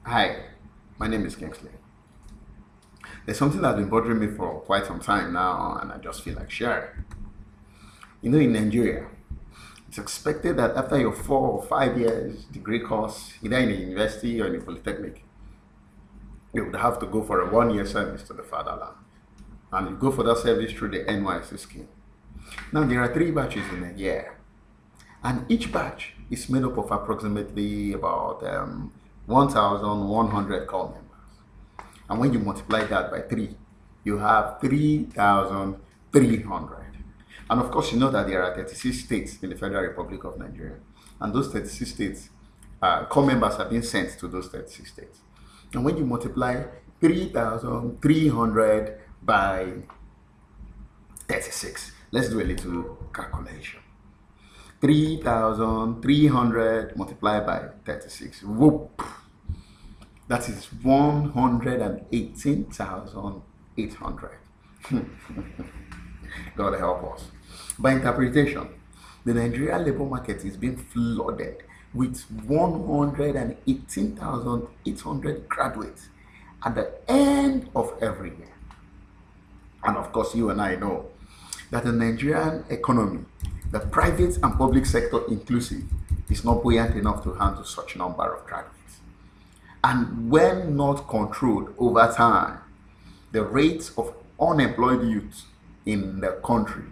Hi, my name is Kingsley. There's something that's been bothering me for quite some time now, and I just feel like sharing. In Nigeria, it's expected that after your 4 or 5 years degree course, either in a university or in a polytechnic, you would have to go for a 1 year service to the fatherland. And you go for that service through the NYC scheme. Now, there are 3 batches in a year, and each batch is made up of approximately about 1,100 call members. And when you multiply that by 3, you have 3,300. And of course, you know that there are 36 states in the Federal Republic of Nigeria. And those 36 states, core members have been sent to those 36 states. And when you multiply 3,300 by 36, let's do a little calculation. 3,300 multiplied by 36. Whoop! That is 118,800. God help us. By interpretation, the Nigerian labor market is being flooded with 118,800 graduates at the end of every year. And of course, you and I know that the Nigerian economy, the private and public sector inclusive, is not buoyant enough to handle such number of graduates. And when not controlled over time, the rate of unemployed youth in the country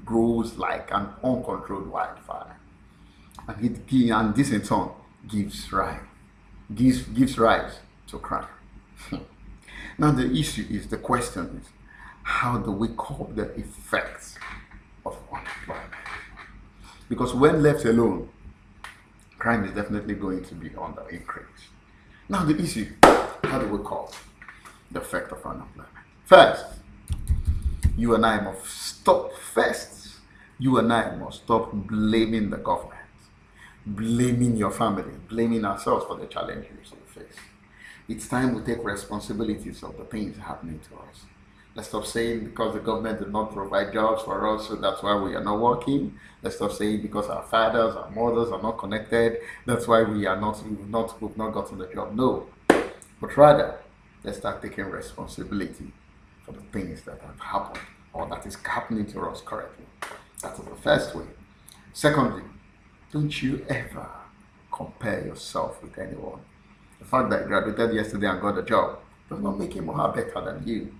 grows like an uncontrolled wildfire. And this in turn gives rise to crime. Now the question is, how do we curb the effects of unemployment? Because when left alone, crime is definitely going to be on the increase. Now the issue, how do we curb the effect of unemployment? First, you and I must stop blaming the government, blaming your family, blaming ourselves for the challenges we face. It's time we take responsibilities of the things happening to us. Let's stop saying because the government did not provide jobs for us, so that's why we are not working. Let's stop saying because our fathers, our mothers are not connected, that's why we've not gotten the job. No, but rather, let's start taking responsibility for the things that have happened or that is happening to us currently. That's the first way. Secondly, don't you ever compare yourself with anyone. The fact that you graduated yesterday and got a job does not make him or her better than you.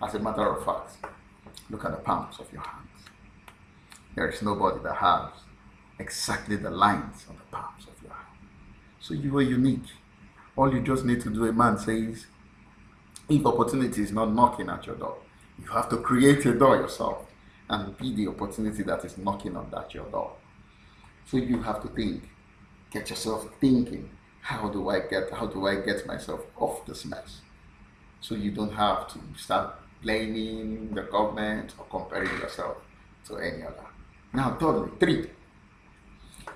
As a matter of fact, look at the palms of your hands. There is nobody that has exactly the lines on the palms of your hand. So you are unique. All you just need to do, a man says, if opportunity is not knocking at your door, you have to create a door yourself and be the opportunity that is knocking on your door. So you have to think, get yourself thinking, how do I get myself off this mess? So you don't have to start blaming the government or comparing yourself to any other. Now, thirdly, 3,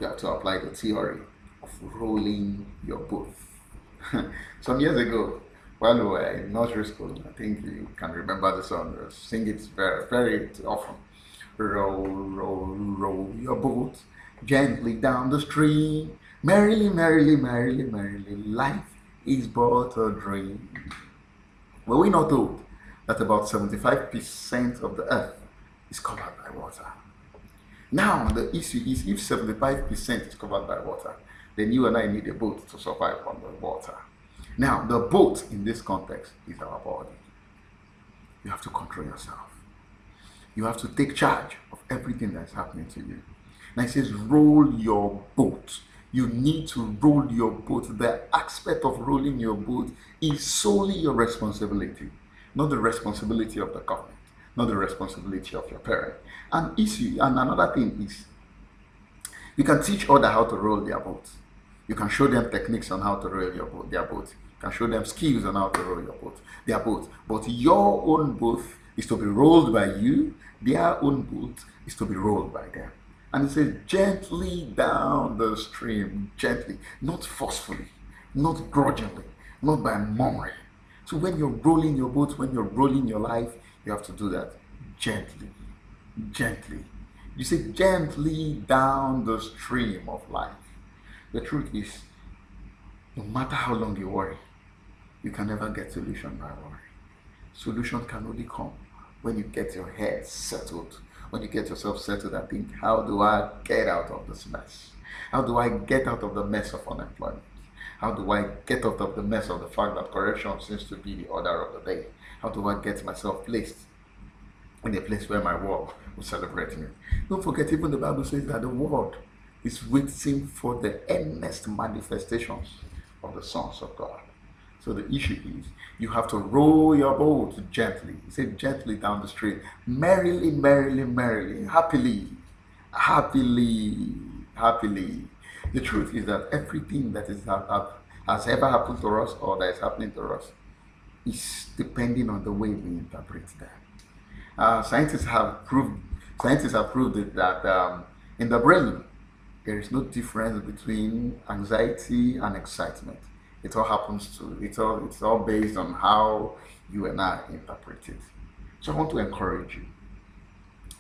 you have to apply the theory of rolling your boat. Some years ago, while we were in nursery school, I think you can remember the song, sing it very, very often. Roll, roll, roll your boat gently down the stream. Merrily, merrily, merrily, merrily, life is but a dream. Were we not told that about 75% of the earth is covered by water? Now, the issue is, if 75% is covered by water, then you and I need a boat to survive on the water. Now, the boat in this context is our body. You have to control yourself. You have to take charge of everything that's happening to you. Now it says, roll your boat. You need to roll your boat. The aspect of rolling your boat is solely your responsibility, not the responsibility of the government, not the responsibility of your parent. And another thing is, you can teach others how to roll their boat. You can show them techniques on how to roll their boat. You can show them skills on how to roll their boat. But your own boat is to be rolled by you. Their own boat is to be rolled by them. And it says, gently down the stream, gently, not forcefully, not grudgingly, not by murmuring. So when you're rolling your boat, when you're rolling your life, you have to do that gently, gently. You say gently down the stream of life. The truth is, No matter how long you worry, you can never get solution by worry. Solution can only come when you get your head settled, when you get yourself settled and think, how do I get out of this mess? How do I get out of the mess of unemployment? How do I get out of the mess of the fact that correction seems to be the order of the day? How do I get myself placed in a place where my world will celebrate me? Don't forget, even the Bible says that the world is waiting for the earnest manifestations of the sons of God. So the issue is, you have to row your boat gently. He said, gently down the stream, merrily, merrily, merrily, happily, happily, happily. The truth is that everything that has ever happened to us or that is happening to us is depending on the way we interpret them. Scientists have proved it that in the brain there is no difference between anxiety and excitement. It all happens to it's all based on how you and I interpret it. So I want to encourage you.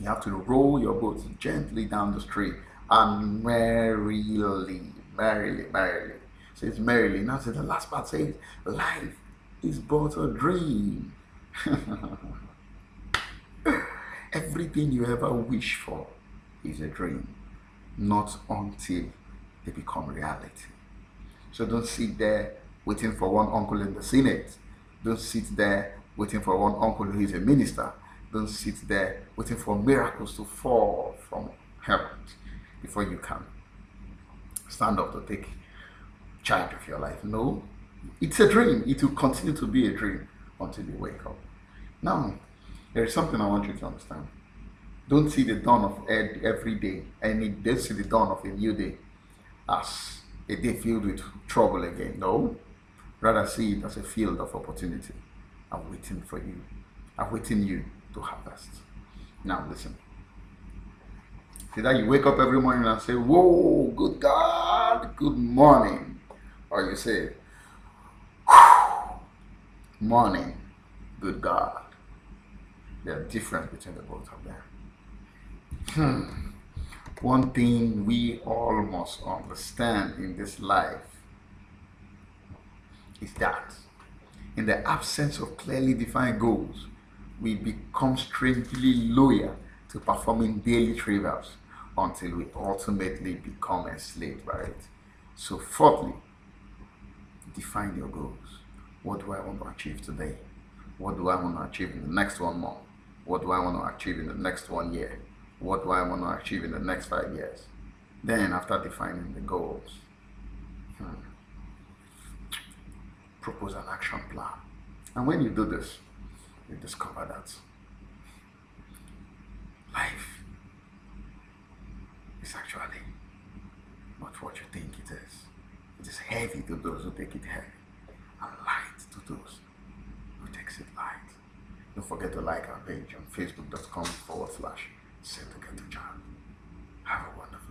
You have to row your boat gently down the stream and merrily, merrily, merrily. So it's merrily. Now, so the last part says, life is but a dream. Everything you ever wish for is a dream, not until they become reality. So don't sit there waiting for one uncle in the Senate. Don't sit there waiting for one uncle who is a minister. Don't sit there waiting for miracles to fall from heaven before you can stand up to take charge of your life. No, it's a dream. It will continue to be a dream until you wake up. Now, there is something I want you to understand. Don't see the dawn of every day, and don't see the dawn of a new day as a day filled with trouble again. No, rather see it as a field of opportunity. I'm waiting for you. I'm waiting you to harvest. Now listen. See that you wake up every morning and say, whoa, good God, good morning. Or you say, morning, good God. There's a difference between the both of them. One thing we all must understand in this life is that in the absence of clearly defined goals, we become strangely loyal to performing daily trivials until we ultimately become enslaved by it. So fourthly, define your goals. What do I want to achieve today? What do I want to achieve in the next 1 month? What do I want to achieve in the next 1 year? What do I want to achieve in the next 5 years? Then after defining the goals, propose an action plan. And when you do this, you discover that life is actually not what you think it is. It is heavy to those who take it heavy, and light to those who takes it light. Don't forget to like our page on facebook.com/Set to Get to Job. Have a wonderful